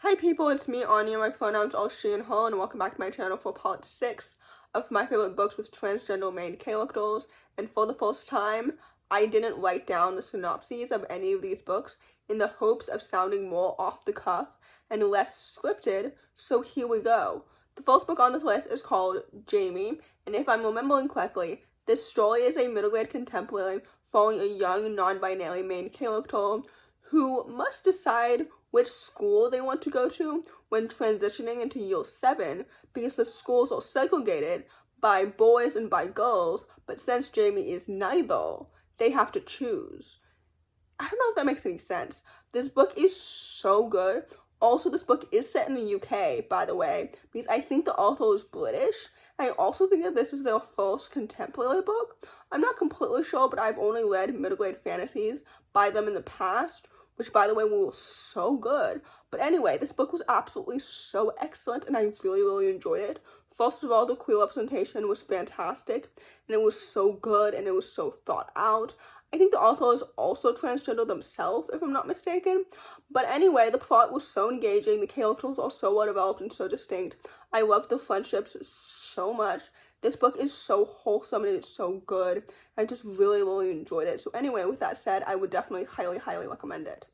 Hi people, it's me, Anja. My pronouns are she and her, and welcome back to my channel for part 6 of my favorite books with transgender main characters. And for the first time, I didn't write down the synopses of any of these books in the hopes of sounding more off the cuff and less scripted, so here we go. The first book on this list is called Jamie, and if I'm remembering correctly, this story is a middle-grade contemporary following a young non-binary main character who must decide which school they want to go to when transitioning into year 7 because the schools are segregated by boys and by girls, but since Jamie is neither, they have to choose. I don't know if that makes any sense. This book is so good. Also, this book is set in the UK, by the way, because I think the author is British. I also think that this is their first contemporary book. I'm not completely sure, but I've only read middle-grade fantasies by them in the past, which, by the way, were so good. But anyway, this book was absolutely so excellent, and I really, really enjoyed it. First of all, the queer representation was fantastic, and it was so good, and it was so thought out. I think the author is also transgender themselves, if I'm not mistaken. But anyway, the plot was so engaging, the characters are so well developed and so distinct. I loved the friendships so much. This book is so wholesome and it's so good. I just really, really enjoyed it. So anyway, with that said, I would definitely highly, highly recommend it.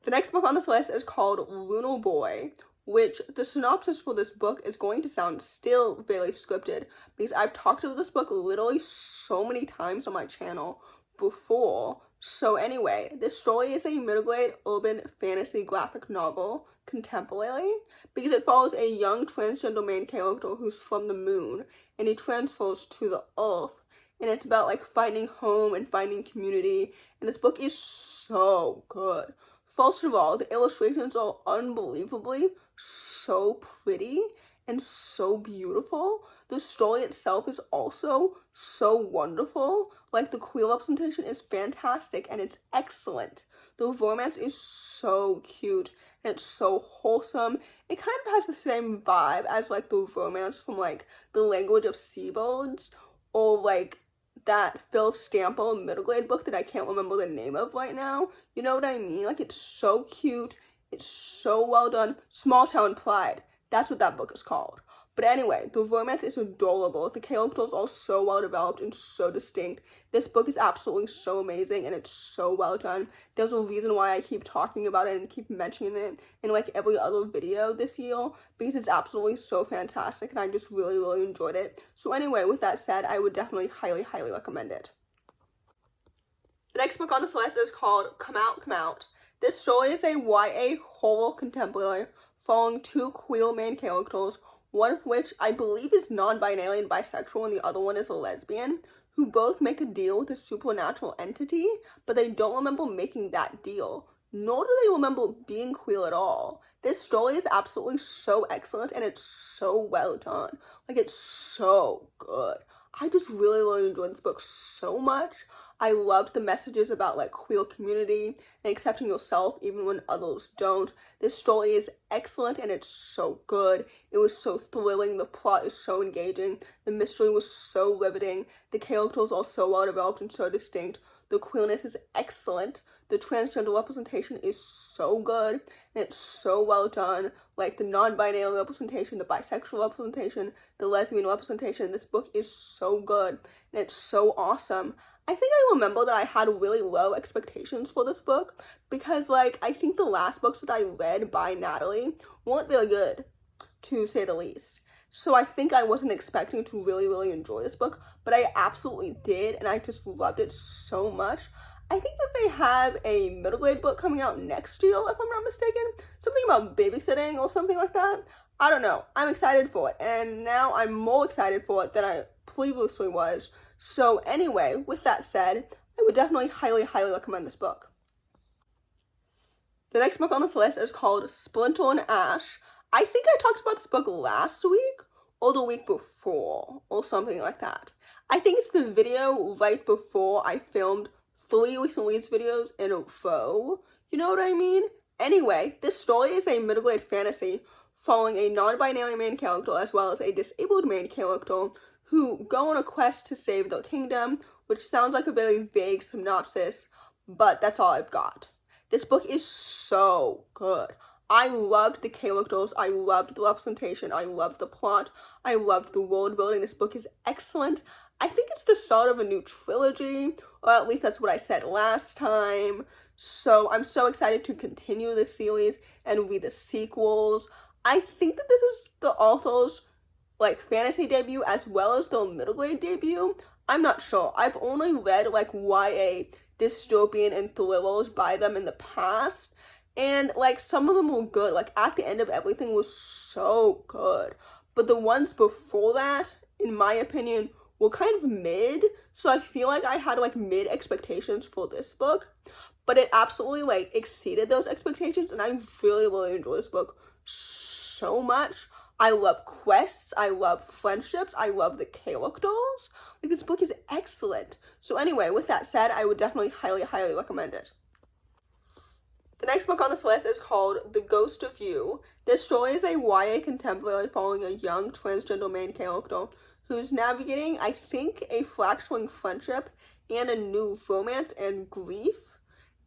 The next book on this list is called Lunar Boy, which the synopsis for this book is going to sound still very scripted because I've talked about this book literally so many times on my channel before. So anyway, this story is a middle-grade urban fantasy graphic novel, contemporary, because it follows a young transgender main character who's from the moon and he transfers to the earth, and it's about like finding home and finding community, and this book is so good. First of all, the illustrations are unbelievably so pretty and so beautiful. The story itself is also so wonderful. Like, the queer representation is fantastic and it's excellent. The romance is so cute and it's so wholesome. It kind of has the same vibe as like the romance from like The Language of Seabirds, or like that Phil Stamper middle grade book that I can't remember the name of right now. You know what I mean? Like, it's so cute. It's so well done. Small Town Pride. That's what that book is called. But anyway, the romance is adorable. The characters are so well developed and so distinct. This book is absolutely so amazing and it's so well done. There's a reason why I keep talking about it and keep mentioning it in like every other video this year, because it's absolutely so fantastic and I just really, really enjoyed it. So anyway, with that said, I would definitely highly, highly recommend it. The next book on this list is called Come Out, Come Out. This story is a YA horror contemporary following two queer main characters, one of which I believe is non-binary and bisexual and the other one is a lesbian, who both make a deal with a supernatural entity, but they don't remember making that deal, nor do they remember being queer at all. This story is absolutely so excellent and it's so well done. Like, it's so good. I just really, really enjoyed this book so much. I loved the messages about like queer community and accepting yourself even when others don't. This story is excellent and it's so good. It was so thrilling. The plot is so engaging. The mystery was so riveting. The characters are so well developed and so distinct. The queerness is excellent. The transgender representation is so good and it's so well done. Like, the non-binary representation, the bisexual representation, the lesbian representation. This book is so good and it's so awesome. I think I remember that I had really low expectations for this book because, like, I think the last books that I read by Natalie weren't very good, to say the least. So I think I wasn't expecting to really, really enjoy this book, but I absolutely did, and I just loved it so much. I think that they have a middle grade book coming out next year, if I'm not mistaken. Something about babysitting or something like that. I don't know. I'm excited for it, and now I'm more excited for it than I previously was. So anyway, with that said, I would definitely highly, highly recommend this book. The next book on this list is called Splinter Ash. I think I talked about this book last week or the week before or something like that. I think it's the video right before I filmed 3 recent release videos in a row. You know what I mean? Anyway, this story is a middle grade fantasy following a non-binary main character as well as a disabled main character who go on a quest to save their kingdom, which sounds like a very vague synopsis, but that's all I've got. This book is so good. I loved the characters, I loved the representation, I loved the plot, I loved the world building. This book is excellent. I think it's the start of a new trilogy, or at least that's what I said last time. So I'm so excited to continue this series and read the sequels. I think that this is the author's like fantasy debut as well as their middle grade debut. I'm not sure. I've only read like YA dystopian and thrillers by them in the past, and like some of them were good. Like At the End of Everything was so good, but the ones before that, in my opinion, were kind of mid. So I feel like I had like mid expectations for this book, but it absolutely like exceeded those expectations, and I really enjoyed this book so much. I love quests, I love friendships, I love the characters. Like, this book is excellent. So anyway, with that said, I would definitely highly recommend it. The next book on this list is called The Ghost of You. This story is a YA contemporary following a young transgender main character who's navigating, I think, a fracturing friendship and a new romance and grief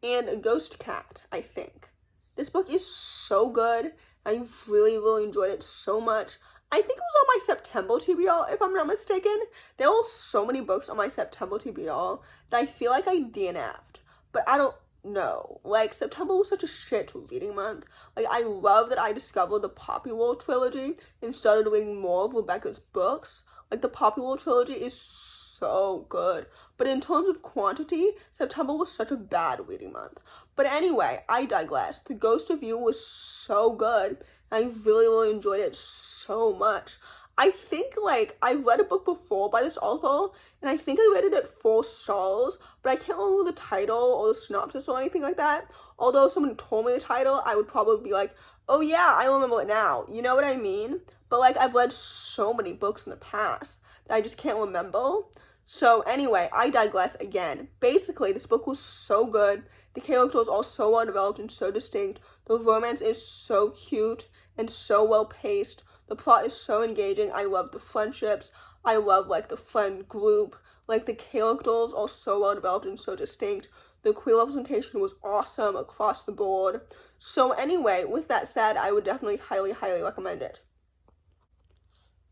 and a ghost cat, I think. This book is so good. I really enjoyed it so much. I think it was on my September TBR, if I'm not mistaken. There were so many books on my September TBR that I feel like I DNF'd. But I don't know. Like, September was such a shit reading month. Like, I love that I discovered the Poppy World trilogy and started reading more of Rebecca's books. Like, the Poppy World trilogy is so good. But in terms of quantity, September was such a bad reading month. But anyway, I digress. The Ghost of You was so good. I really enjoyed it so much. I think, like, I've read a book before by this author, and I think I rated it 4 stars, but I can't remember the title or the synopsis or anything like that. Although if someone told me the title, I would probably be like, oh yeah, I remember it now. You know what I mean? But, like, I've read so many books in the past that I just can't remember. So anyway, I digress again. Basically, this book was so good. The characters are so well developed and so distinct. The romance is so cute and so well paced. The plot is so engaging. I love the friendships. I love, like, the friend group. Like, the characters are so well developed and so distinct. The queer representation was awesome across the board. So anyway, with that said, I would definitely highly recommend it.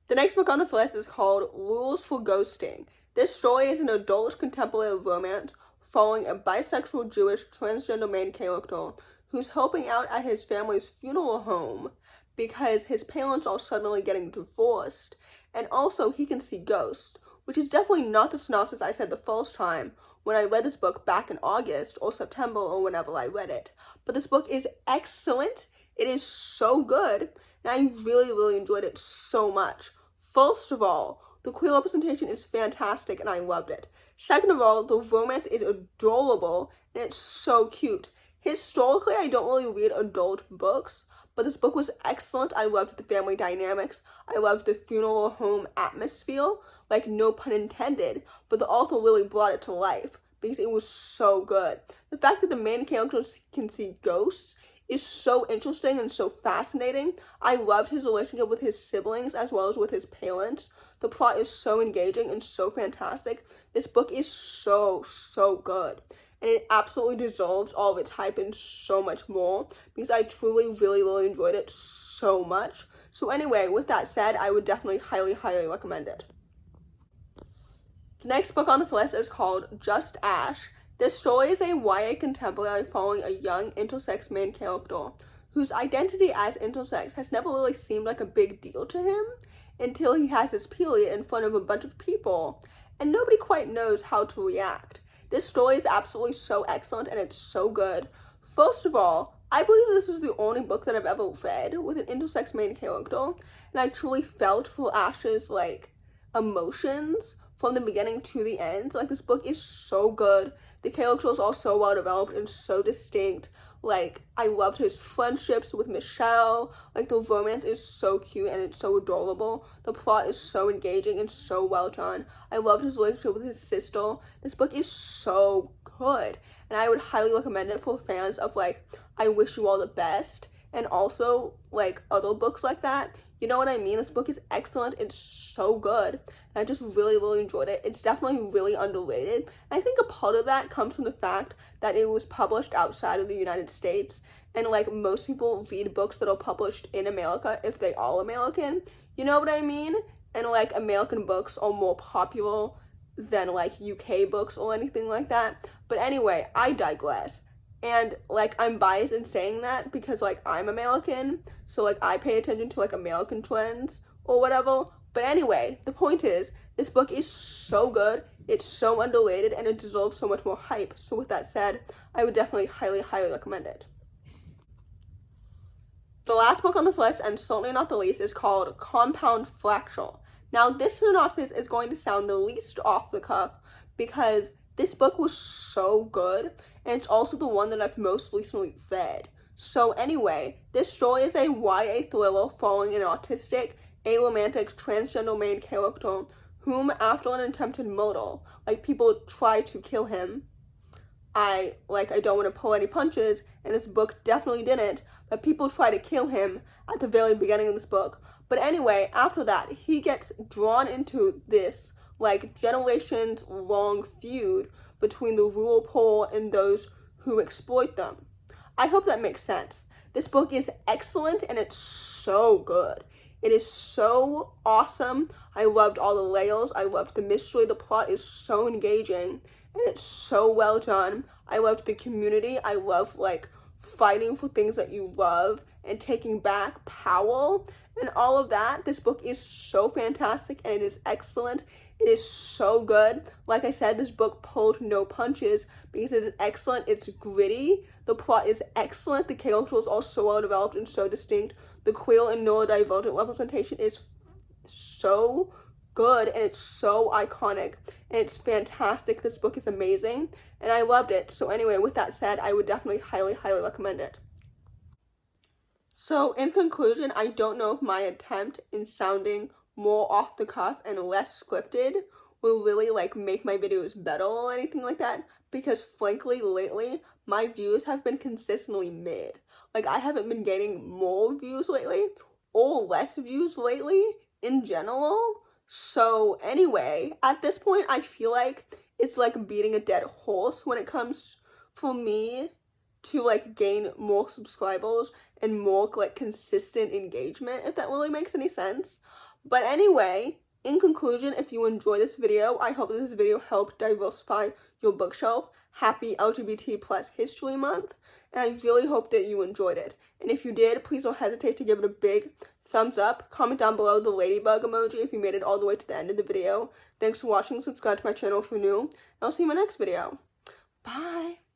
The next book on this list is called Rules for Ghosting. This story is an adult contemporary romance following a bisexual Jewish transgender main character who's helping out at his family's funeral home because his parents are suddenly getting divorced, and also he can see ghosts, which is definitely not the synopsis I said the first time when I read this book back in August or September or whenever I read it. But this book is excellent. It is so good, and I really enjoyed it so much. First of all, the queer representation is fantastic, and I loved it. Second of all, the romance is adorable, and it's so cute. Historically, I don't really read adult books, but this book was excellent. I loved the family dynamics. I loved the funeral home atmosphere, like, no pun intended, but the author really brought it to life because it was so good. The fact that the main characters can see ghosts is so interesting and so fascinating. I loved his relationship with his siblings as well as with his parents. The plot is so engaging and so fantastic. This book is so good. And it absolutely deserves all of its hype and so much more because I truly, really enjoyed it so much. So anyway, with that said, I would definitely highly recommend it. The next book on this list is called Just Ash. This story is a YA contemporary following a young intersex main character whose identity as intersex has never really seemed like a big deal to him until he has his period in front of a bunch of people, and nobody quite knows how to react. This story is absolutely so excellent, and it's so good. First of all, I believe this is the only book that I've ever read with an intersex main character, and I truly felt for Ash's, like, emotions from the beginning to the end. Like, this book is so good. The characters are so well developed and so distinct. Like, I loved his friendships with Michelle. Like, the romance is so cute and it's so adorable. The plot is so engaging and so well done. I loved his relationship with his sister. This book is so good, and I would highly recommend it for fans of, like, I Wish You All the Best, and also, like, other books like that. You know what I mean? This book is excellent. It's so good. and I just really, really enjoyed it. It's definitely really underrated. And I think a part of that comes from the fact that it was published outside of the United States, and like most people read books that are published in America if they are American, you know what I mean? And like American books are more popular than like UK books or anything like that. But anyway, I digress. And like I'm biased in saying that because like I'm American, so like I pay attention to like American trends or whatever. But anyway, the point is, this book is so good, it's so underrated, and it deserves so much more hype. So with that said, I would definitely highly, highly recommend it. The last book on this list, and certainly not the least, is called Compound Fracture. Now, this synopsis is going to sound the least off the cuff because this book was so good, and it's also the one that I've most recently read. So anyway, this story is a YA thriller following an autistic, aromantic, transgender main character whom, after an attempted murder, like people try to kill him. I don't want to pull any punches, and this book definitely didn't, but people try to kill him at the very beginning of this book. But anyway, after that, he gets drawn into this, like, generations-long feud between the rural poor and those who exploit them. I hope that makes sense. This book is excellent, and it's so good. It is so awesome. I loved all the layers. I loved the mystery. The plot is so engaging, and it's so well done. I loved the community. I love, like, fighting for things that you love and taking back power and all of that. This book is so fantastic, and it is excellent. It is so good. Like I said, this book pulled no punches because it is excellent. It's gritty. The plot is excellent. The characters are so well developed and so distinct. The queer and neurodivergent representation is so good, and it's so iconic, and it's fantastic. This book is amazing, and I loved it. So anyway, with that said, I would definitely highly, highly recommend it. So in conclusion, I don't know if my attempt in sounding more off the cuff and less scripted will really like make my videos better or anything like that, because frankly lately my views have been consistently mid. Like I haven't been getting more views lately or less views lately in general. So anyway, at this point I feel like it's like beating a dead horse when it comes for me to like gain more subscribers and more like consistent engagement, if that really makes any sense. But anyway, in conclusion, if you enjoy this video, I hope this video helped diversify your bookshelf. Happy LGBT plus History Month, and I really hope that you enjoyed it. And if you did, please don't hesitate to give it a big thumbs up. Comment down below the ladybug emoji if you made it all the way to the end of the video. Thanks for watching. Subscribe to my channel if you're new, and I'll see you in my next video. Bye!